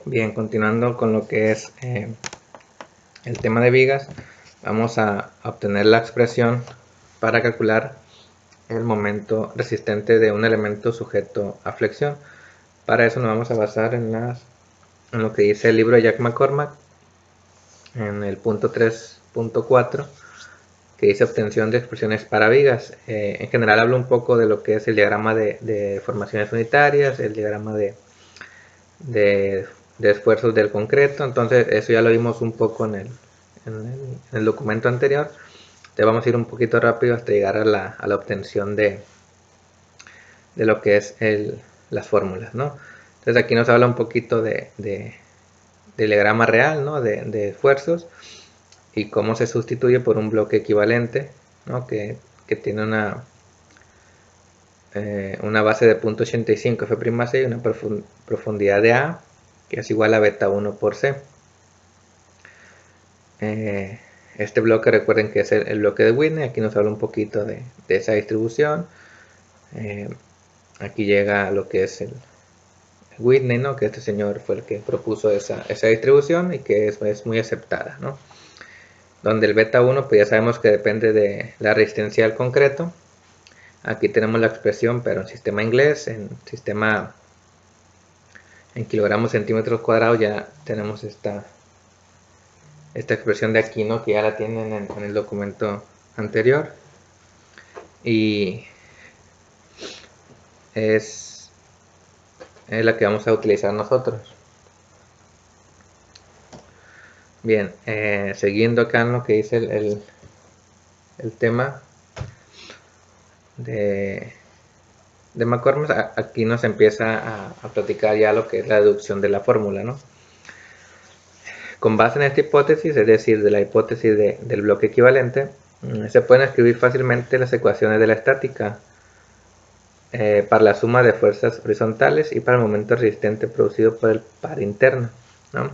Bien, continuando con lo que es el tema de vigas, vamos a obtener la expresión para calcular el momento resistente de un elemento sujeto a flexión. Para eso nos vamos a basar en lo que dice el libro de Jack McCormack, en el punto 3.4, que dice obtención de expresiones para vigas. En general hablo un poco de lo que es el diagrama de formaciones unitarias, el diagrama de esfuerzos del concreto. Entonces eso ya lo vimos un poco en el documento anterior. Te vamos a ir un poquito rápido hasta llegar a la obtención de lo que es las fórmulas, ¿no? Entonces aquí nos habla un poquito del diagrama real, ¿no? de esfuerzos y cómo se sustituye por un bloque equivalente, ¿no? que tiene una base de 0.85 F'(C) y una profundidad de A que es igual a beta 1 por C. Este bloque, recuerden que es el bloque de Whitney. Aquí nos habla un poquito de esa distribución. Aquí llega lo que es el Whitney, ¿no? Que este señor fue el que propuso esa distribución y que es muy aceptada, ¿no? Donde el beta 1 pues ya sabemos que depende de la resistencia al concreto. Aquí tenemos la expresión, pero en sistema inglés, en kilogramos centímetros cuadrados, ya tenemos esta expresión de aquí, ¿no? Que ya la tienen en el documento anterior. Y es la que vamos a utilizar nosotros. Bien, siguiendo acá en lo que dice el tema de McCormack, aquí nos empieza a platicar ya lo que es la deducción de la fórmula, ¿no? Con base en esta hipótesis, es decir, de la hipótesis del bloque equivalente, se pueden escribir fácilmente las ecuaciones de la estática para la suma de fuerzas horizontales y para el momento resistente producido por el par interno, ¿no?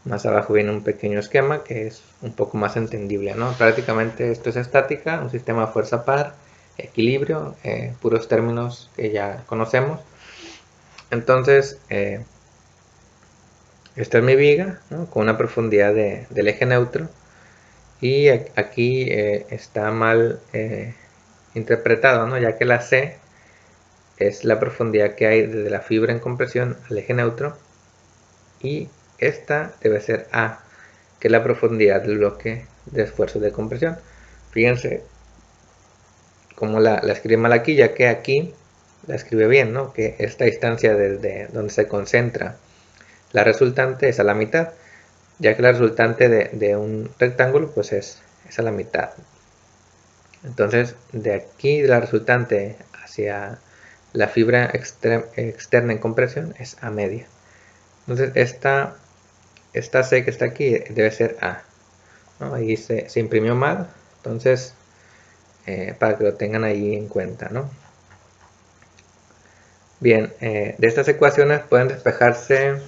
Más abajo viene un pequeño esquema que es un poco más entendible, ¿no? Prácticamente esto es estática, un sistema de fuerza par, equilibrio, puros términos que ya conocemos. Entonces, esta es mi viga, ¿no? Con una profundidad del eje neutro. Y aquí está mal interpretado, ¿no? Ya que la C es la profundidad que hay desde la fibra en compresión al eje neutro. Y esta debe ser A, que es la profundidad del bloque de esfuerzo de compresión. Fíjense cómo la escribe mal aquí, ya que aquí la escribe bien, ¿no? Que esta distancia desde donde se concentra la resultante es a la mitad, ya que la resultante de un rectángulo pues es a la mitad. Entonces de aquí de la resultante hacia la fibra externa en compresión es A media. Entonces esta C que está aquí debe ser A, ¿no? Ahí se imprimió mal, entonces para que lo tengan ahí en cuenta, ¿no? Bien, de estas ecuaciones pueden despejarse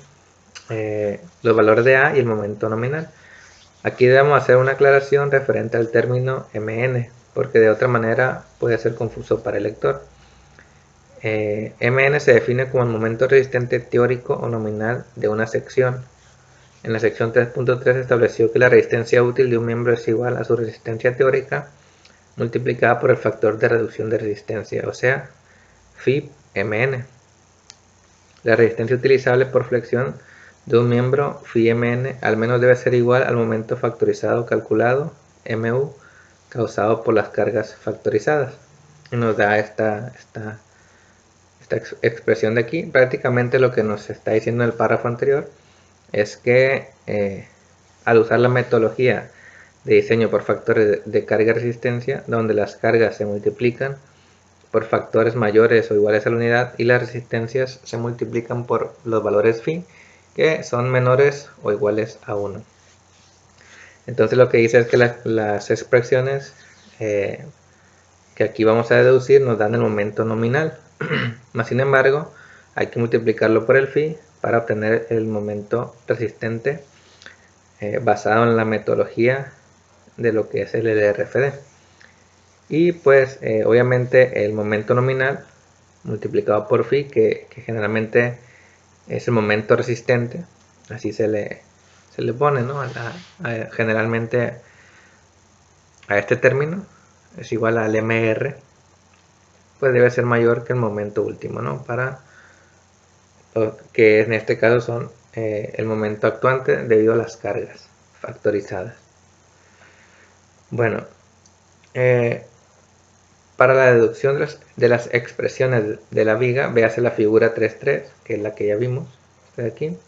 los valores de A y el momento nominal. Aquí debemos hacer una aclaración referente al término Mn, porque de otra manera puede ser confuso para el lector. Mn se define como el momento resistente teórico o nominal de una sección. En la sección 3.3 se estableció que la resistencia útil de un miembro es igual a su resistencia teórica multiplicada por el factor de reducción de resistencia, o sea, Φ(Mn). La resistencia utilizable por flexión de un miembro Φ(Mn) al menos debe ser igual al momento factorizado calculado, Mu, causado por las cargas factorizadas. Y nos da esta expresión de aquí. Prácticamente lo que nos está diciendo el párrafo anterior es que al usar la metodología de diseño por factores de carga y resistencia, donde las cargas se multiplican por factores mayores o iguales a la unidad y las resistencias se multiplican por los valores phi que son menores o iguales a 1. Entonces lo que dice es que las expresiones que aquí vamos a deducir nos dan el momento nominal. Más sin embargo, hay que multiplicarlo por el phi para obtener el momento resistente basado en la metodología de lo que es el LRFD. Y pues obviamente el momento nominal multiplicado por phi, que generalmente es el momento resistente, así se le pone, ¿no? Generalmente a este término es igual al MR, pues debe ser mayor que el momento último, ¿no? Que en este caso son el momento actuante debido a las cargas factorizadas. Bueno, para la deducción de las expresiones de la viga, véase la figura 3.3, que es la que ya vimos, de aquí.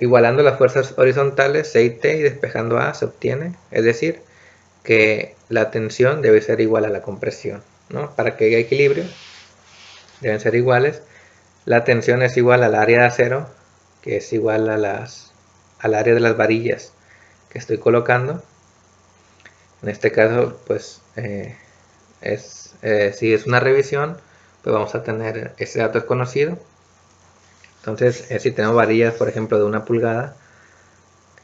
Igualando las fuerzas horizontales C y T y despejando A se obtiene, es decir, que la tensión debe ser igual a la compresión, ¿no? Para que haya equilibrio deben ser iguales. La tensión es igual al área de acero, que es igual al área de las varillas que estoy colocando. En este caso, pues, si es una revisión, pues vamos a tener ese dato desconocido. Entonces, si tenemos varillas, por ejemplo, de 1 pulgada,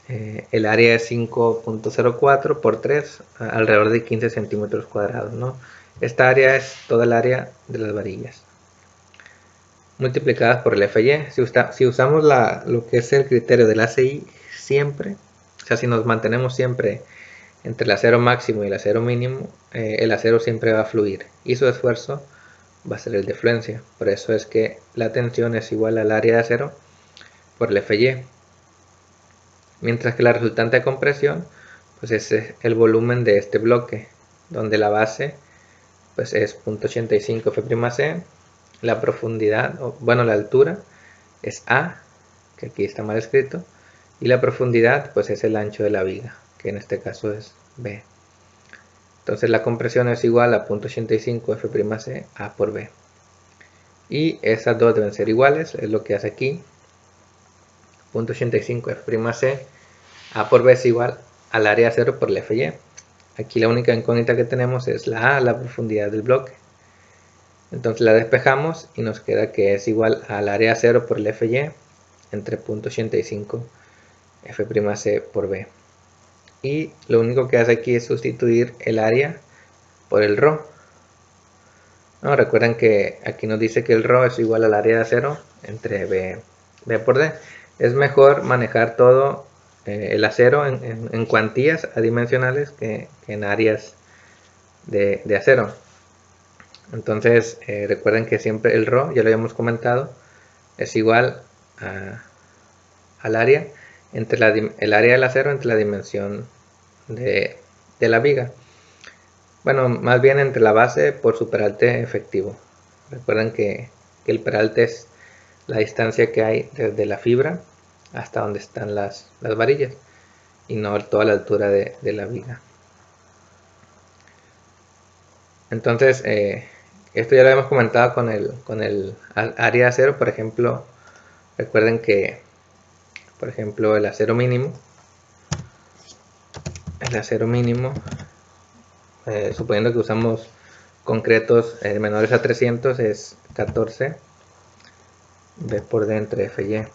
el área es 5.04 por 3, alrededor de 15 centímetros cuadrados, ¿no? Esta área es toda el área de las varillas, multiplicadas por el FY. Si usamos lo que es el criterio del ACI siempre, o sea, si nos mantenemos siempre entre el acero máximo y el acero mínimo, el acero siempre va a fluir y su esfuerzo va a ser el de fluencia. Por eso es que la tensión es igual al área de acero por el FY. Mientras que la resultante de compresión, pues es el volumen de este bloque, donde la base pues es 0.85 F'C, la profundidad, bueno, la altura es A, que aquí está mal escrito, y la profundidad pues es el ancho de la viga, que en este caso es B. Entonces la compresión es igual a 0.85 F'C A por B. Y esas dos deben ser iguales, es lo que hace aquí. 0.85 F'C A por B es igual al área 0 por el FY. Aquí la única incógnita que tenemos es la A, la profundidad del bloque. Entonces la despejamos y nos queda que es igual al área 0 por el FY entre 0.85 F'C por B. Y lo único que hace aquí es sustituir el área por el ρ. No, recuerden que aquí nos dice que el ρ es igual al área de acero entre B por D. Es mejor manejar todo el acero en cuantías adimensionales que en áreas de acero. Entonces recuerden que siempre el ρ, ya lo habíamos comentado, es igual al área entre el área del acero entre la dimensión de la viga. Bueno, más bien entre la base por su peralte efectivo. Recuerden que el peralte es la distancia que hay desde la fibra hasta donde están las varillas y no toda la altura de la viga. Entonces, esto ya lo hemos comentado con el área de acero. Por ejemplo, recuerden que, por ejemplo, el acero mínimo, suponiendo que usamos concretos menores a 300, es 14 B por D entre FY.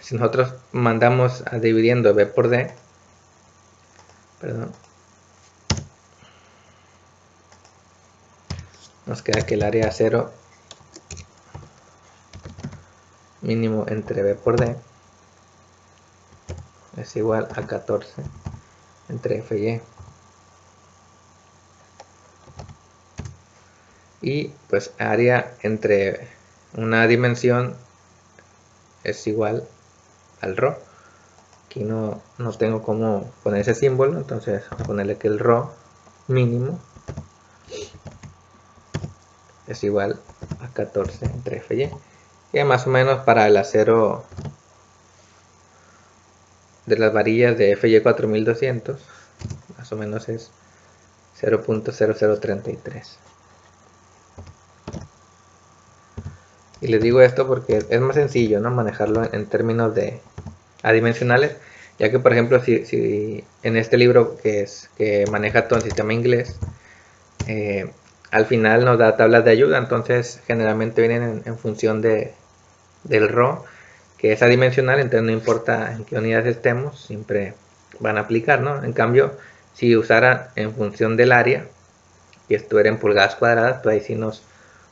Si nosotros mandamos a dividiendo B por D, nos queda que el área 0 mínimo entre B por D es igual a 14 entre FY. Y pues área entre una dimensión es igual al ρ. Aquí no tengo cómo poner ese símbolo, entonces voy a ponerle que el ρ mínimo es igual a 14 entre FY. Y más o menos para el acero de las varillas de FY 4200, más o menos es 0.0033. Y les digo esto porque es más sencillo, ¿no?, manejarlo en términos de adimensionales, ya que por ejemplo si en este libro que maneja todo el sistema inglés, al final nos da tablas de ayuda, entonces generalmente vienen en función del ρ, que es adimensional, entonces no importa en qué unidades estemos, siempre van a aplicar, ¿no? En cambio, si usara en función del área y estuviera en pulgadas cuadradas, pues ahí sí nos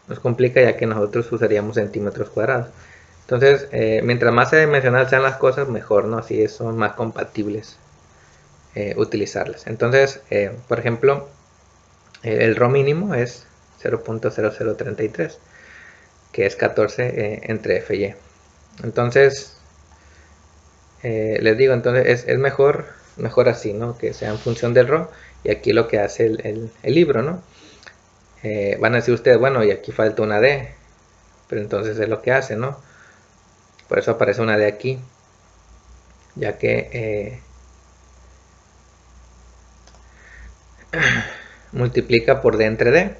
nos complica, ya que nosotros usaríamos centímetros cuadrados. Entonces, mientras más dimensional sean las cosas, mejor, ¿no? Así son más compatibles utilizarlas. Entonces, por ejemplo, el RO mínimo es 0.0033, que es 14 entre F y. Entonces, les digo, entonces es mejor así, ¿no? Que sea en función del RO, y aquí lo que hace el libro, ¿no? Van a decir ustedes, bueno, y aquí falta una D, pero entonces es lo que hace, ¿no? Por eso aparece una D aquí, ya que multiplica por D entre D.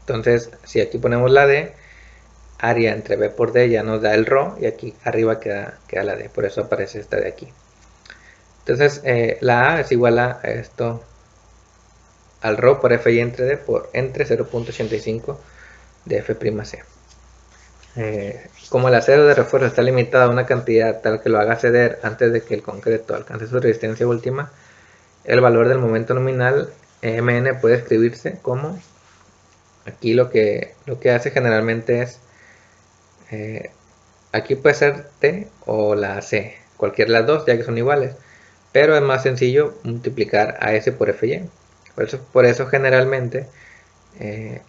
Entonces, si aquí ponemos la D, área entre B por D ya nos da el RO, y aquí arriba queda la D, por eso aparece esta de aquí. Entonces, la A es igual a esto, al RO por F y entre D por entre 0.85 de F'C. Como el acero de refuerzo está limitado a una cantidad tal que lo haga ceder antes de que el concreto alcance su resistencia última, el valor del momento nominal Mn puede escribirse como, aquí lo que hace generalmente es, aquí puede ser T o la C, cualquiera de las dos, ya que son iguales, pero es más sencillo multiplicar a S por Fy. Por eso generalmente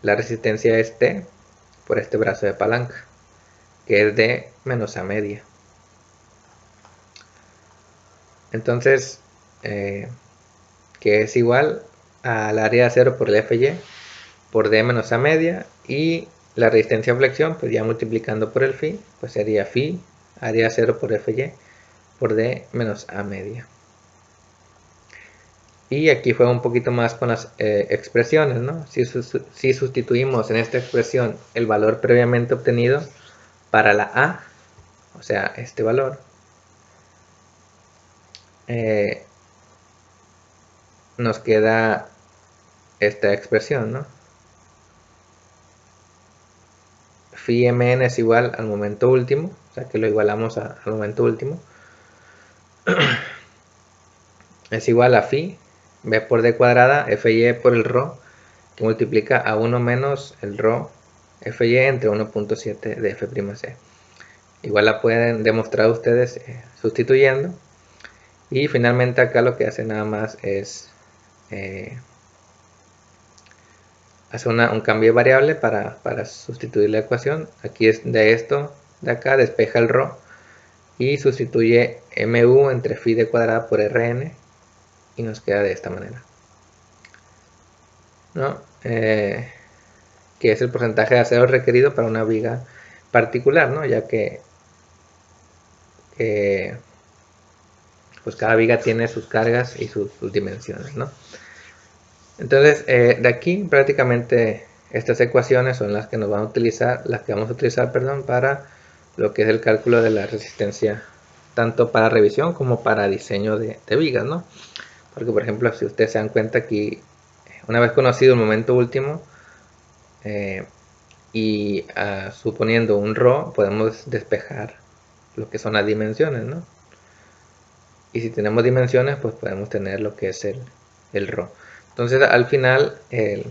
la resistencia es T por este brazo de palanca, que es de menos A media. Entonces, que es igual al área de acero por el Fy por D menos A media, y la resistencia a flexión, pues ya multiplicando por el Φ, pues sería Φ área de acero por Fy por D menos A media. Y aquí fue un poquito más con las expresiones, ¿no? Si sustituimos en esta expresión el valor previamente obtenido para la A, o sea, este valor, nos queda esta expresión, ¿no? Phi mn es igual al momento último, o sea que lo igualamos al momento último, es igual a phi b por d cuadrada fy por el ρ, que multiplica a 1 menos el ρ fy entre 1.7 de f'c. Igual la pueden demostrar ustedes sustituyendo, y finalmente acá lo que hace nada más es hacer un cambio de variable para sustituir la ecuación. Aquí es de esto de acá, despeja el ρ y sustituye mu entre phi d cuadrada por rn, y nos queda de esta manera, ¿no? Que es el porcentaje de acero requerido para una viga particular, ¿no? Ya que pues cada viga tiene sus cargas y sus dimensiones, ¿no? Entonces, de aquí prácticamente estas ecuaciones son las que nos van a utilizar, perdón, para lo que es el cálculo de la resistencia, tanto para revisión como para diseño de vigas, ¿no? Porque, por ejemplo, si ustedes se dan cuenta aquí, una vez conocido el momento último, y suponiendo un ρ, podemos despejar lo que son las dimensiones, ¿no? Y si tenemos dimensiones, pues podemos tener lo que es el ρ. Entonces, al final, en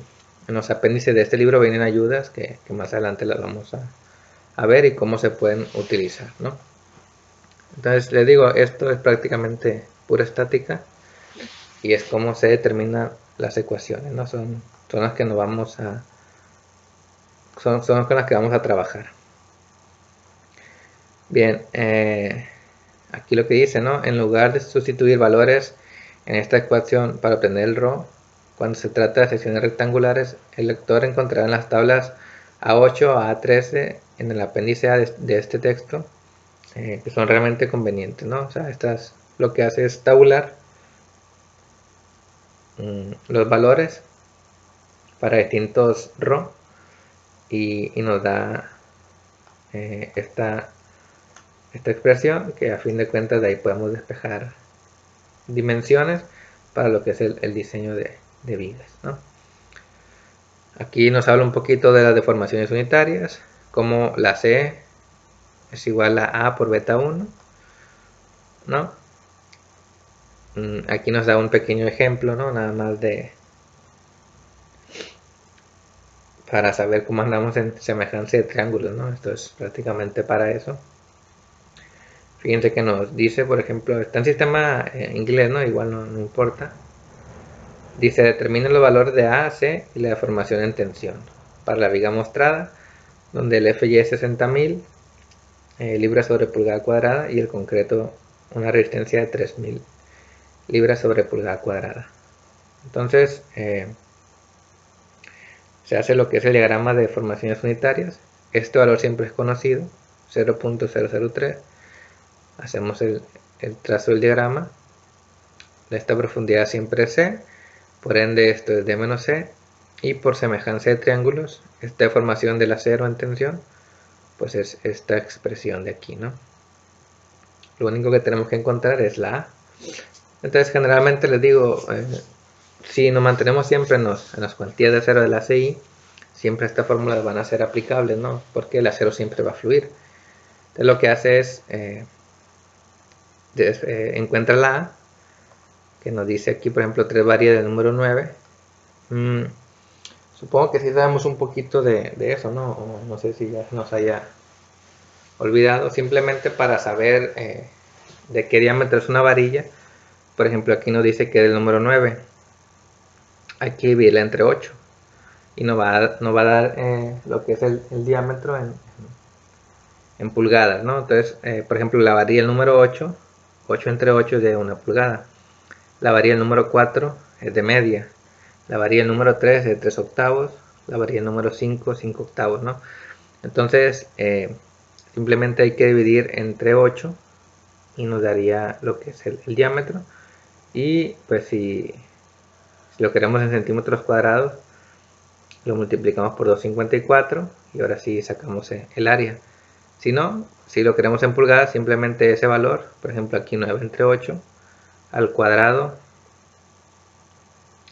los apéndices de este libro vienen ayudas que más adelante las vamos a ver, y cómo se pueden utilizar, ¿no? Entonces, les digo, esto es prácticamente pura estática, y es como se determinan las ecuaciones, ¿no? Son las que nos vamos son con las que vamos a trabajar. Bien, aquí lo que dice, ¿no? En lugar de sustituir valores en esta ecuación para obtener el ρ, cuando se trata de secciones rectangulares, el lector encontrará en las tablas A8 a A13 en el apéndice A de este texto, que son realmente convenientes, ¿no? O sea, lo que hace es tabular los valores para distintos ρ, y nos da esta expresión, que a fin de cuentas de ahí podemos despejar dimensiones para lo que es el diseño de vigas, ¿no? Aquí nos habla un poquito de las deformaciones unitarias, como la C es igual a A por beta 1, ¿no? Aquí nos da un pequeño ejemplo, ¿no? Nada más de para saber cómo andamos en semejanza de triángulos, ¿no? Esto es prácticamente para eso. Fíjense que nos dice, por ejemplo, está en sistema inglés, ¿no? Igual no importa. Dice, determina los valores de A a C y la deformación en tensión para la viga mostrada, donde el FY es 60.000 libras sobre pulgada cuadrada y el concreto una resistencia de 3.000 libras sobre pulgada cuadrada. Entonces, se hace lo que es el diagrama de deformaciones unitarias. Este valor siempre es conocido, 0.003. Hacemos el trazo del diagrama. Esta profundidad siempre es C, por ende esto es D menos C, y por semejanza de triángulos, esta deformación del acero en tensión, pues es esta expresión de aquí, ¿no? Lo único que tenemos que encontrar es la A. Entonces generalmente les digo, si nos mantenemos siempre en las cuantías de acero de la CI, siempre estas fórmulas van a ser aplicables, ¿no? Porque el acero siempre va a fluir. Entonces lo que hace es, encuentra la A, que nos dice aquí, por ejemplo, 3 varía del número 9. Supongo que sí sabemos un poquito de eso, ¿no? O no sé si ya nos haya olvidado. Simplemente para saber de qué diámetro es una varilla. Por ejemplo, aquí nos dice que es el número 9. Hay que dividirla entre 8. Y nos va a dar lo que es el diámetro en pulgadas, ¿no? Entonces, por ejemplo, la varilla el número 8, 8 entre 8 es de 1 pulgada. La varilla el número 4 es de media. La varilla el número 3 es de 3 octavos. La varilla el número 5, 5 octavos, ¿no? Entonces, simplemente hay que dividir entre 8 y nos daría lo que es el diámetro. Y pues si lo queremos en centímetros cuadrados, lo multiplicamos por 254 y ahora sí sacamos el área. Si no, si lo queremos en pulgadas, simplemente ese valor, por ejemplo aquí 9 entre 8 al cuadrado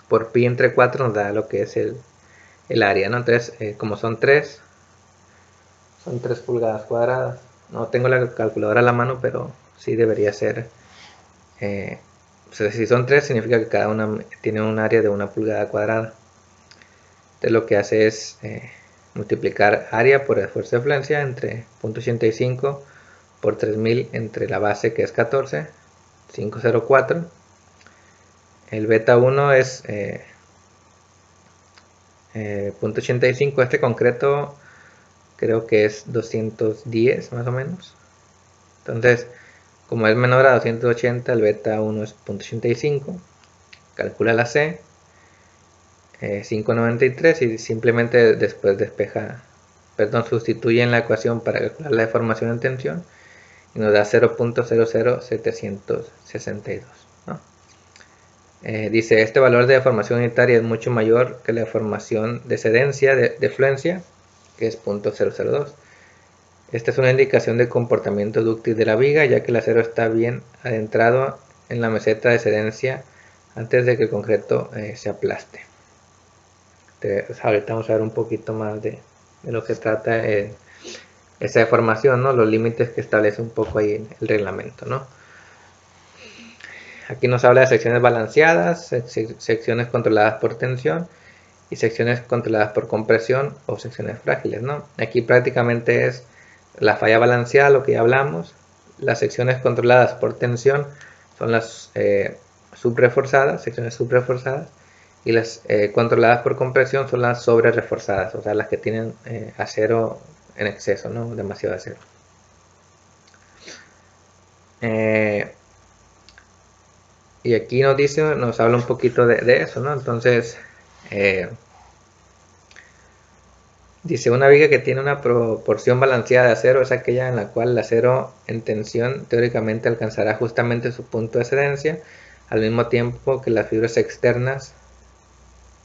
por pi entre 4 nos da lo que es el área, ¿no? Entonces, como son 3 pulgadas cuadradas. No tengo la calculadora a la mano, pero sí debería ser. O sea, si son 3 significa que cada una tiene un área de 1 pulgada cuadrada. Entonces lo que hace es multiplicar área por esfuerzo de fluencia entre 0.85 por 3000 entre la base que es 14, 504. El beta 1 es 0.85. Este concreto creo que es 210 más o menos. Entonces, como es menor a 280, el beta 1 es 0.85. Calcula la C, 593, y simplemente después sustituye en la ecuación para calcular la deformación en tensión y nos da 0.00762, ¿no? Dice, este valor de deformación unitaria es mucho mayor que la deformación de excedencia de fluencia, que es 0.002. Esta es una indicación de comportamiento dúctil de la viga, ya que el acero está bien adentrado en la meseta de excedencia antes de que el concreto se aplaste. Entonces, ahorita vamos a ver un poquito más de lo que trata esa deformación, ¿no? Los límites que establece un poco ahí el reglamento, ¿no? Aquí nos habla de secciones balanceadas, secciones controladas por tensión y secciones controladas por compresión o secciones frágiles, ¿no? Aquí prácticamente es la falla balanceada, lo que ya hablamos. Las secciones controladas por tensión son las subreforzadas, secciones subreforzadas, y las controladas por compresión son las sobre reforzadas, o sea, las que tienen acero en exceso, ¿no? Demasiado acero. Y aquí nos habla un poquito de eso, ¿no? Entonces, dice, una viga que tiene una proporción balanceada de acero es aquella en la cual el acero en tensión teóricamente alcanzará justamente su punto de excedencia, al mismo tiempo que las fibras externas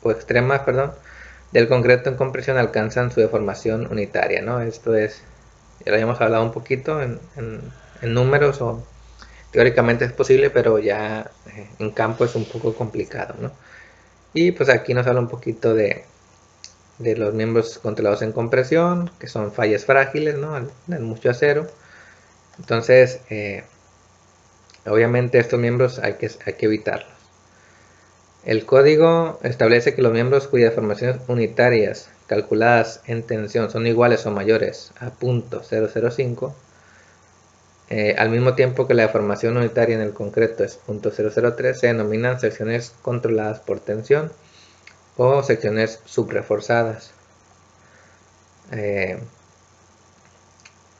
o extremas, del concreto en compresión alcanzan su deformación unitaria, ¿no? Esto es, ya lo habíamos hablado un poquito en números, o teóricamente es posible, pero ya en campo es un poco complicado, ¿no? Y pues aquí nos habla un poquito de los miembros controlados en compresión, que son fallas frágiles, ¿no? Dan mucho acero. Entonces, obviamente estos miembros hay que evitarlos. El código establece que los miembros cuyas deformaciones unitarias calculadas en tensión son iguales o mayores a .005, al mismo tiempo que la deformación unitaria en el concreto es .003, se denominan secciones controladas por tensión o secciones subreforzadas.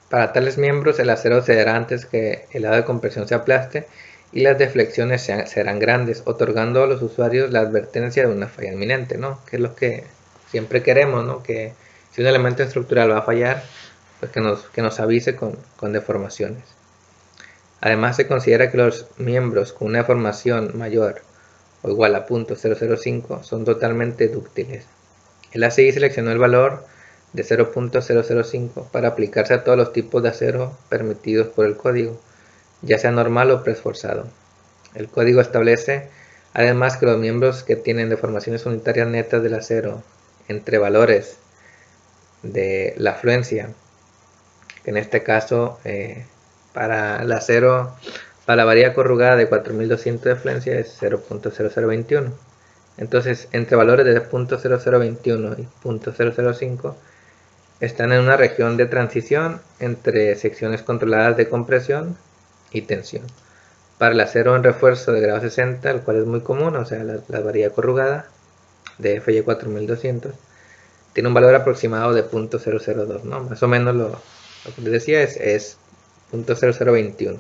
Para tales miembros el acero cederá antes que el lado de compresión se aplaste y las deflexiones serán grandes, otorgando a los usuarios la advertencia de una falla inminente, ¿no? Que es lo que siempre queremos, ¿no? Que si un elemento estructural va a fallar, pues que nos avise con deformaciones. Además, se considera que los miembros con una deformación mayor o igual a .005 son totalmente dúctiles. El ACI seleccionó el valor de 0.005 para aplicarse a todos los tipos de acero permitidos por el código, ya sea normal o preesforzado. El código establece además que los miembros que tienen deformaciones unitarias netas del acero entre valores de la afluencia, que en este caso para el acero, para la varilla corrugada de 4200 de afluencia es 0.0021. Entonces, entre valores de .0021 y .005 están en una región de transición entre secciones controladas de compresión y tensión. Para el acero en refuerzo de grado 60, el cual es muy común, o sea, la varilla corrugada de FY 4200, tiene un valor aproximado de .002, ¿no? Más o menos lo que les decía es .0021,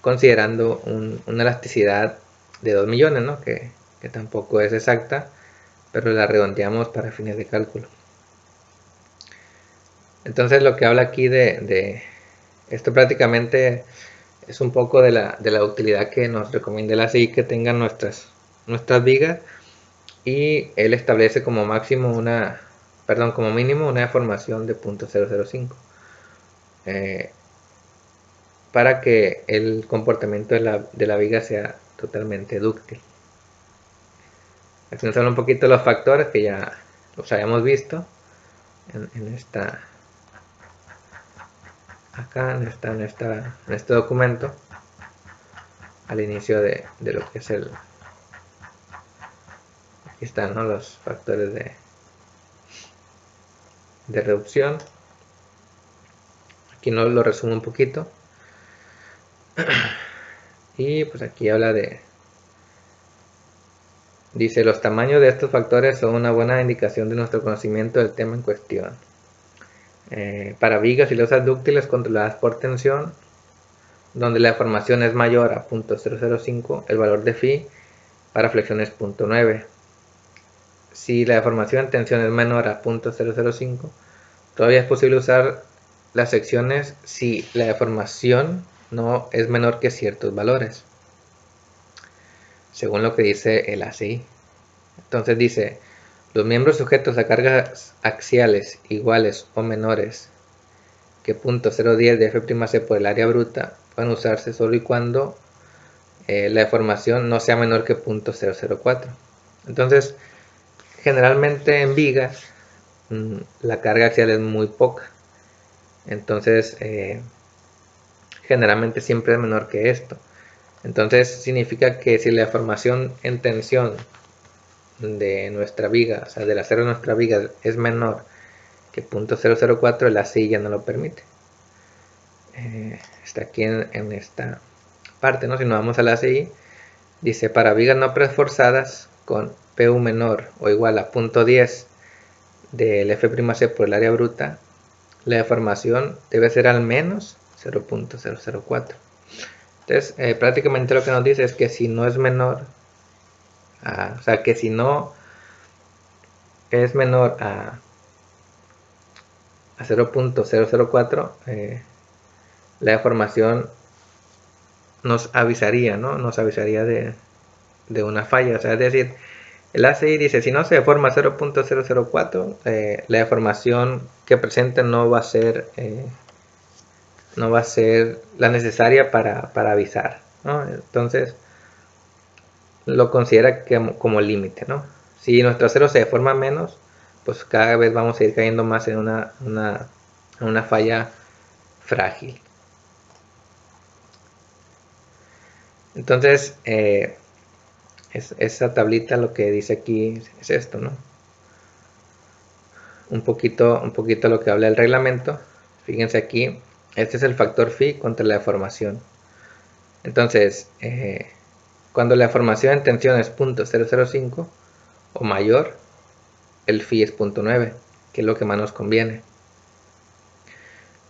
considerando una elasticidad de 2 millones, ¿no? Que tampoco es exacta, pero la redondeamos para fines de cálculo. Entonces lo que habla aquí de esto prácticamente es un poco de la utilidad que nos recomienda el ACI que tengan nuestras vigas, y él establece como como mínimo una deformación de .005 para que el comportamiento de la viga sea totalmente dúctil. Aquí nos habla un poquito de los factores que ya los habíamos visto en este documento al inicio de lo que es aquí están, ¿no?, los factores de reducción. Aquí nos lo resumo un poquito y pues aquí habla dice: los tamaños de estos factores son una buena indicación de nuestro conocimiento del tema en cuestión. Para vigas y losas dúctiles controladas por tensión, donde la deformación es mayor a .005, el valor de phi para flexión es 0.9. Si la deformación en tensión es menor a .005, todavía es posible usar las secciones si la deformación no es menor que ciertos valores, según lo que dice el ACI. Entonces dice: los miembros sujetos a cargas axiales iguales o menores que .010 de F'C por el área bruta pueden usarse solo y cuando la deformación no sea menor que .004. Entonces, generalmente en vigas la carga axial es muy poca, entonces generalmente siempre es menor que esto. Entonces significa que si la deformación en tensión de nuestra viga, o sea del acero de nuestra viga, es menor que .004, el ACI ya no lo permite. Está aquí en esta parte, ¿no? Si nos vamos al ACI, dice: para vigas no preesforzadas con PU menor o igual a .10 del F'C por el área bruta, la deformación debe ser al menos 0.004. Entonces, prácticamente lo que nos dice es que si no es menor o sea, que si no es menor a 0.004, la deformación nos avisaría, ¿no? Nos avisaría de una falla. O sea, es decir, el ACI dice: si no se deforma 0.004, la deformación que presente no va a ser la necesaria para avisar, ¿no? Entonces lo considera como límite, ¿no? Si nuestro acero se deforma menos, pues cada vez vamos a ir cayendo más en una falla frágil. Entonces esa tablita lo que dice aquí es esto, ¿no? Un poquito lo que habla el reglamento. Fíjense aquí, este es el factor phi contra la deformación. Entonces, cuando la deformación en tensión es 0.005 o mayor, el phi es 0.9, que es lo que más nos conviene.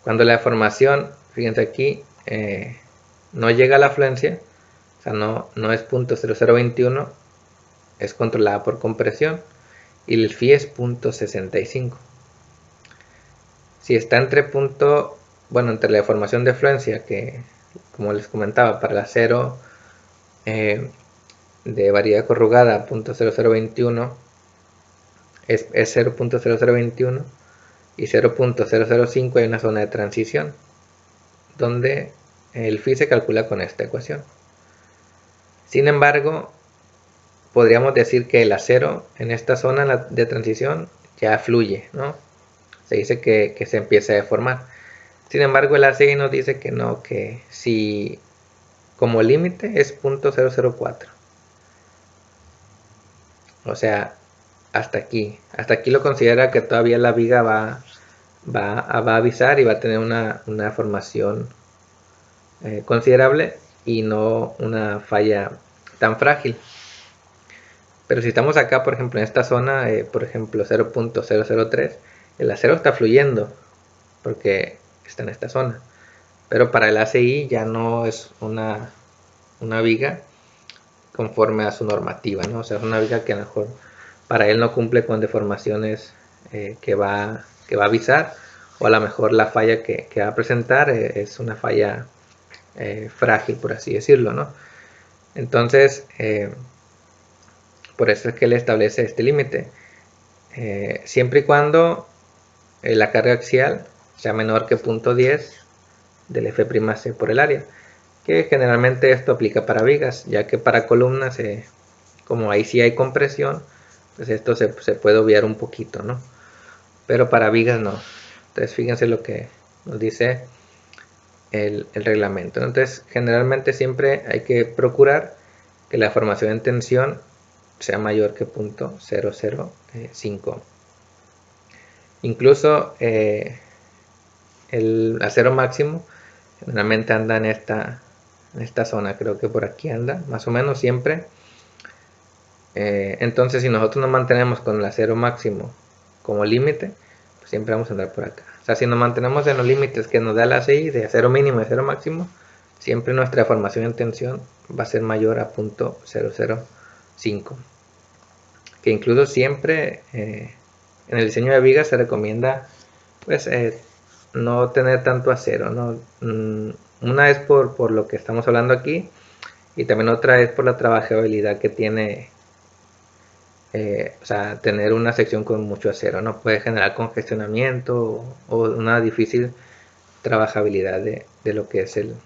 Cuando la deformación, fíjense aquí, no llega a la afluencia, o sea, no es 0.0021, es controlada por compresión, y el phi es 0.65. Si está entre entre la deformación de fluencia, que como les comentaba, para el acero de variedad corrugada 0.0021 es 0.0021 y 0.005 hay una zona de transición donde el phi se calcula con esta ecuación. Sin embargo, podríamos decir que el acero en esta zona de transición ya fluye, ¿no? Se dice que se empieza a deformar. Sin embargo, el ACI nos dice que no, que si como límite es 0.004. O sea, hasta aquí. Hasta aquí lo considera que todavía la viga va a avisar y va a tener una formación considerable y no una falla tan frágil. Pero si estamos acá, por ejemplo, en esta zona, por ejemplo 0.003, el acero está fluyendo porque está en esta zona. Pero para el ACI ya no es una viga conforme a su normativa, ¿no? O sea, es una viga que a lo mejor para él no cumple con deformaciones que va a avisar, o a lo mejor la falla que va a presentar es una falla frágil, por así decirlo, ¿no? Entonces, por eso es que él establece este límite. Siempre y cuando la carga axial sea menor que 0.10 del F'C por el área, que generalmente esto aplica para vigas, ya que para columnas, como ahí sí hay compresión, pues esto se puede obviar un poquito, ¿no? Pero para vigas no. Entonces fíjense lo que nos dice el reglamento. Entonces generalmente siempre hay que procurar que la formación en tensión sea mayor que 0.005. Incluso el acero máximo generalmente anda en esta zona, creo que por aquí anda, más o menos siempre. Entonces si nosotros nos mantenemos con el acero máximo como límite, pues siempre vamos a andar por acá. O sea, si nos mantenemos en los límites que nos da la ACI de acero mínimo y acero máximo, siempre nuestra formación en tensión va a ser mayor a 0.005. Que incluso siempre en el diseño de vigas se recomienda pues no tener tanto acero, ¿no? Una es por lo que estamos hablando aquí, y también otra es por la trabajabilidad que tiene, o sea, tener una sección con mucho acero, ¿no? Puede generar congestionamiento o una difícil trabajabilidad de lo que es el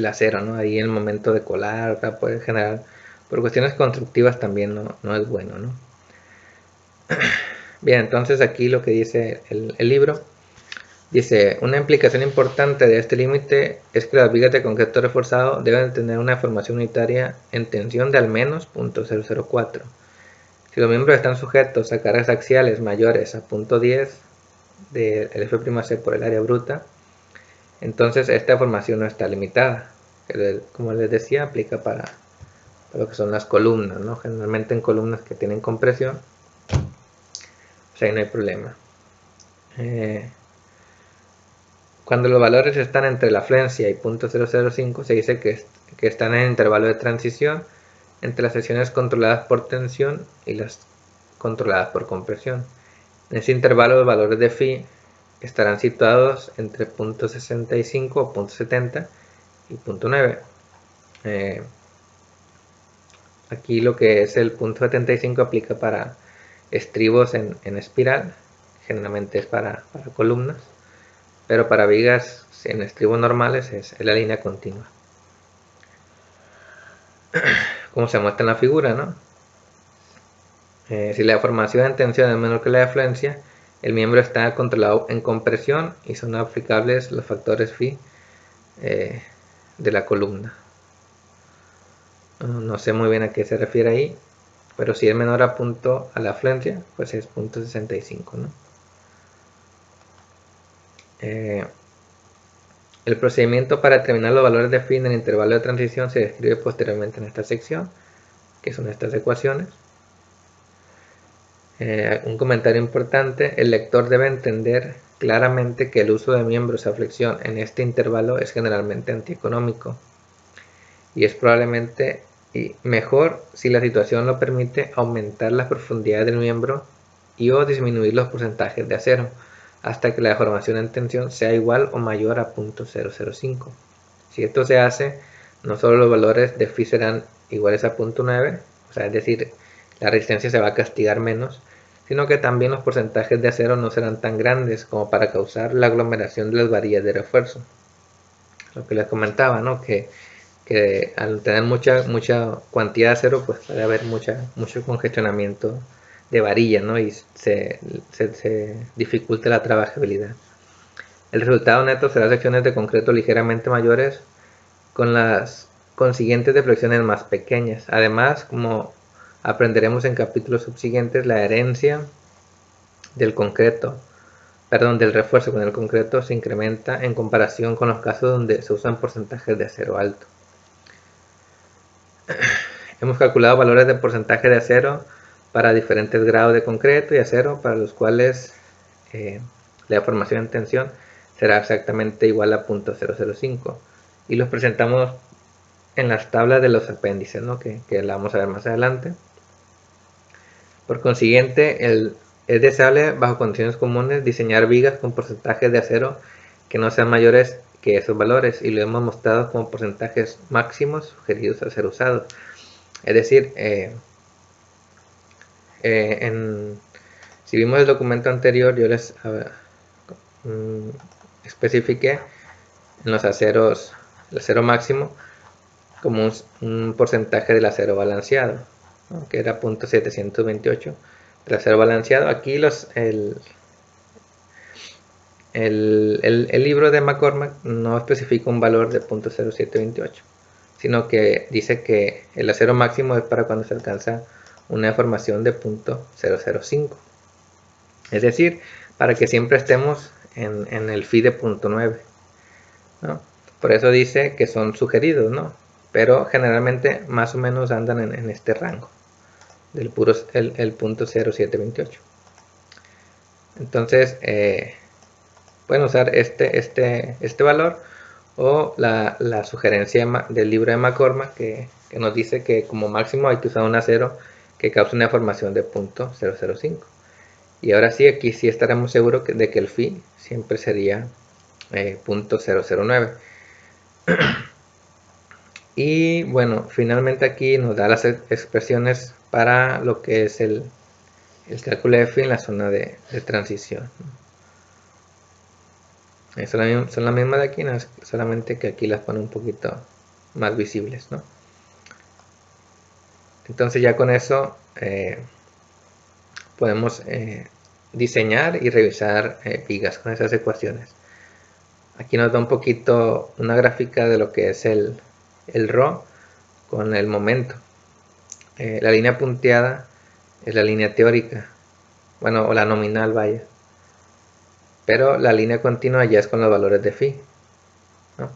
acero, ¿no? Ahí en el momento de colar, o sea, puede generar, por cuestiones constructivas también no es bueno, ¿no? Bien, entonces aquí lo que dice el libro, dice, una implicación importante de este límite es que las vigas de concreto reforzado deben tener una formación unitaria en tensión de al menos 0.004. Si los miembros están sujetos a cargas axiales mayores a 0.10 del F'C por el área bruta, entonces esta formación no está limitada. Como les decía, aplica para lo que son las columnas, ¿no? Generalmente en columnas que tienen compresión, pues ahí no hay problema. Cuando los valores están entre la flencia y 0.005, se dice que están en el intervalo de transición entre las secciones controladas por tensión y las controladas por compresión. En ese intervalo los valores de phi estarán situados entre 0.65 o 0.70 y 0.9. Aquí lo que es el 0.75 aplica para estribos en espiral, generalmente es para columnas, pero para vigas en estribos normales es la línea continua, como se muestra en la figura, ¿no? Si la deformación en tensión es menor que la de flencia, el miembro está controlado en compresión y son aplicables los factores phi de la columna. No sé muy bien a qué se refiere ahí, pero si es menor a punto a la afluencia, pues es 0.65, ¿no? El procedimiento para determinar los valores de phi en el intervalo de transición se describe posteriormente en esta sección, que son estas ecuaciones. Un comentario importante: el lector debe entender claramente que el uso de miembros a flexión en este intervalo es generalmente antieconómico, y es probablemente mejor, si la situación lo permite, aumentar la profundidad del miembro y o disminuir los porcentajes de acero hasta que la deformación en tensión sea igual o mayor a 0.005. Si esto se hace, no solo los valores de phi serán iguales a 0.9, o sea, es decir, la resistencia se va a castigar menos, sino que también los porcentajes de acero no serán tan grandes como para causar la aglomeración de las varillas de refuerzo. Lo que les comentaba, ¿no? Que al tener mucha cuantía de acero, pues puede haber mucho congestionamiento de varilla, ¿no? Y se dificulta la trabajabilidad. El resultado neto será secciones de concreto ligeramente mayores con las consiguientes deflexiones más pequeñas. Además, como aprenderemos en capítulos subsiguientes, la herencia del del refuerzo con el concreto se incrementa en comparación con los casos donde se usan porcentajes de acero alto. Hemos calculado valores de porcentaje de acero para diferentes grados de concreto y acero, para los cuales la deformación en tensión será exactamente igual a 0.005, y los presentamos en las tablas de los apéndices, ¿no? que la vamos a ver más adelante. Por consiguiente, es deseable, bajo condiciones comunes, diseñar vigas con porcentajes de acero que no sean mayores que esos valores, y lo hemos mostrado como porcentajes máximos sugeridos a ser usados. Es decir, si vimos el documento anterior, yo les especifiqué en los aceros, el acero máximo como un porcentaje del acero balanceado, ¿no? Que era 0.728 del acero balanceado. Aquí el libro de McCormack no especifica un valor de 0.0728, sino que dice que el acero máximo es para cuando se alcanza una deformación de 0.005, es decir, para que siempre estemos en el phi de 0.9, ¿no? Por eso dice que son sugeridos, ¿no? Pero generalmente más o menos andan en este rango del puro el punto 0.728. Entonces pueden usar este valor, o la sugerencia del libro de McCormack que nos dice que como máximo hay que usar un acero que cause una deformación de 0.005. Y ahora sí, aquí sí estaremos seguros de que el phi siempre sería 0.009. Y bueno, finalmente aquí nos da las expresiones para lo que es el cálculo de phi en la zona de transición. Son las mismas de aquí, ¿no? Solamente que aquí las pone un poquito más visibles, ¿no? Entonces ya con eso podemos diseñar y revisar vigas con esas ecuaciones. Aquí nos da un poquito una gráfica de lo que es el ρ con el momento. La línea punteada es la línea teórica, bueno, o la nominal, vaya, pero la línea continua ya es con los valores de phi, ¿no?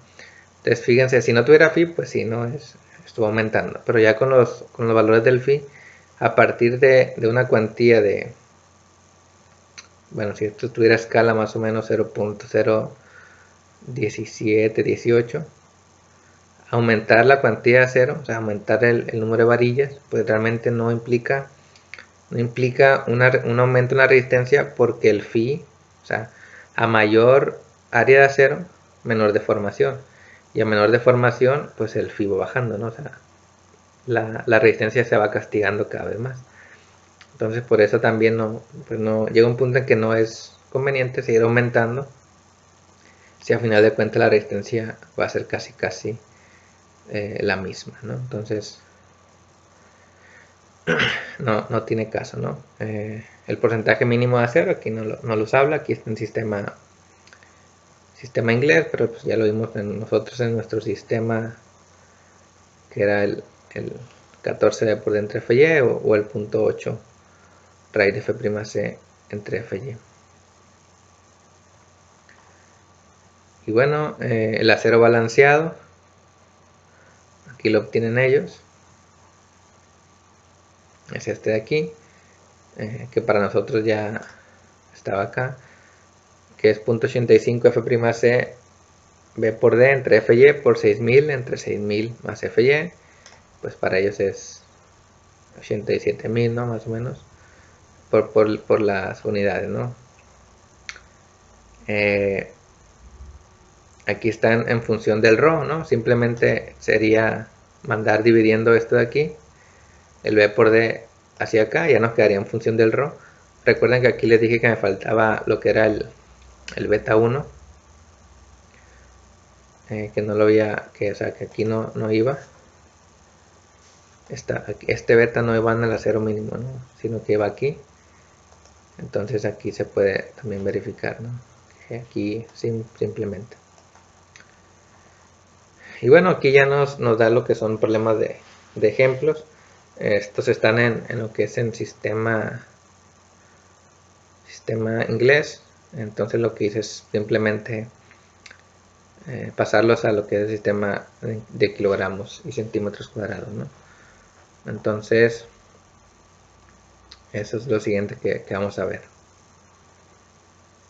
Entonces fíjense, si no tuviera phi, pues sí, no estuvo aumentando, pero ya con los valores del phi, a partir de una cuantía de, bueno, si esto tuviera escala más o menos 0.017, 18, aumentar la cuantía de acero, o sea, aumentar el número de varillas, pues realmente no implica un aumento en la resistencia, porque el phi, o sea, a mayor área de acero, menor deformación, y a menor deformación, pues el phi va bajando, ¿no? O sea, la resistencia se va castigando cada vez más. Entonces por eso también pues no llega un punto en que no es conveniente seguir aumentando, si a final de cuentas la resistencia va a ser casi la misma, ¿no? Entonces no tiene caso, ¿no? El porcentaje mínimo de acero aquí no los habla, aquí está en sistema inglés, pero pues ya lo vimos nosotros en nuestro sistema, que era el el 14b por d entre f y o el 0.8 raíz de f' entre f y. Y bueno, el acero balanceado, aquí lo obtienen ellos, es este de aquí, que para nosotros ya estaba acá, que es 0.85 f' b por d entre f y por 6000 entre 6000 más f y, pues para ellos es 87.000, ¿no? Más o menos, por las unidades, ¿no? Aquí están en función del ρ, ¿no? Simplemente sería mandar dividiendo esto de aquí, el b por d hacia acá, ya nos quedaría en función del ρ. Recuerden que aquí les dije que me faltaba lo que era el beta 1, que no lo había, o sea, que aquí no iba. Este beta no iba en el acero mínimo, ¿no? Sino que iba aquí. Entonces aquí se puede también verificar, ¿no? Aquí simplemente. Y bueno, aquí ya nos da lo que son problemas de ejemplos. Estos están en lo que es en sistema inglés. Entonces lo que hice es simplemente pasarlos a lo que es el sistema de kilogramos y centímetros cuadrados, ¿no? Entonces eso es lo siguiente que vamos a ver.